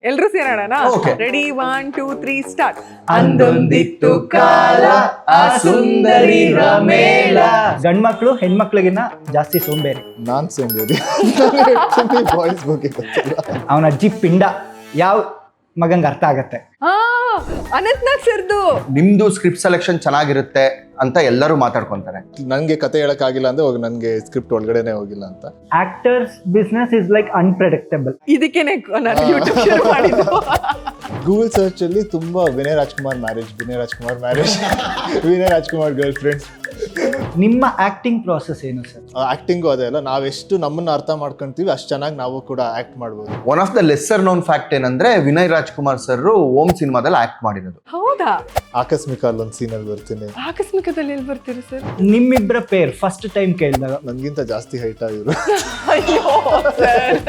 ಎಲ್ರು ಸೇರೋಣ. Okay. Ready 1 2 3 start. ಅಂದೊಂದಿತ್ತು ಕಾಲ ಆ ಸುಂದರಿ ರಮೇಳ. ಗಂಡ್ಮಕ್ಳು ಹೆಣ್ಮಕ್ಳಿಗಿನ್ನ ಜಾಸ್ತಿ ಸೋಂಬೇರಿ. ನಾನ್ ಸೋಂಬೇರಿ. ಬಾಯ್ಸ್ ಬಗ್ಗೆ ಗೊತ್ತಿಲ್ಲ. ಅವನ ಅಜ್ಜಿ ಪಿಂಡ ಯಾವ ಮಗಂಗೆ ಅರ್ಥ ಆಗತ್ತೆ. ಅನಂತ್ನಾಗ್ ಸರ್ದು ನಿಮ್ದು ಸ್ಕ್ರಿಪ್ಟ್ ಸೆಲೆಕ್ಷನ್ ಚೆನ್ನಾಗಿರುತ್ತೆ ಅಂತ ಎಲ್ಲರೂ ಮಾತಾಡ್ಕೊಂತಾರೆ. ನನ್ಗೆ ಕತೆ ಹೇಳಕ್ ಆಗಿಲ್ಲ ಅಂದ್ರೆ ಹೋಗಿ ನನ್ಗೆ ಸ್ಕ್ರಿಪ್ಟ್ ಒಳಗಡೆನೆ ಹೋಗಿಲ್ಲ ಅಂತ. Actors business is like unpredictable. ಇದಕ್ಕೇನೆ ನಾನು ಯೂಟ್ಯೂಬ್ ಶುರು ಮಾಡಿದ್ದು. ಗೂಗಲ್ ಸರ್ಚ್ ಅಲ್ಲಿ ತುಂಬಾ Vinay Rajkumar marriage, Vinay Rajkumar girlfriends. ನಿಮ್ಮ ಆಕ್ಟಿಂಗ್ ಪ್ರಾಸೆಸ್ ಏನು ಸರ್? ಆಕ್ಟಿಂಗು ಅದೇ ಅಲ್ಲ, ನಾವೆಷ್ಟು ನಮ್ಮನ್ನ ಅರ್ಥ ಮಾಡ್ಕೊಂತೀವಿ ಅಷ್ಟು ಚೆನ್ನಾಗಿ ನಾವು ಕೂಡ ಆಕ್ಟ್ ಮಾಡ್ಬೋದು. One of the lesser known fact ಏನಂದ್ರೆ ವಿನಯ್ ರಾಜ್ಕುಮಾರ್ ಸರ್ ಓಂ ಸಿನಿಮಾದಲ್ಲಿ ಆಕ್ಟ್ ಮಾಡಿರೋದು. ಹೌದಾ? ಆಕಸ್ಮಿಕ ಅಲ್ಲೊಂದು ಸೀನಲ್ಲಿ ಬರ್ತೀನಿ. ಆಕಸ್ಮಿಕದಲ್ಲಿ ಎಲ್ಲಿ ಬರ್ತೀರಿ ಸರ್? ನಿಮ್ಮಿಬ್ಬರ ಪೇರ್ ಫಸ್ಟ್ ಟೈಮ್ ಕೇಳಿದಾಗ ನನ್ಗಿಂತ ಜಾಸ್ತಿ ಹೈಟ್ ಆಗಿರು. ಅಯ್ಯೋ ಸರ್.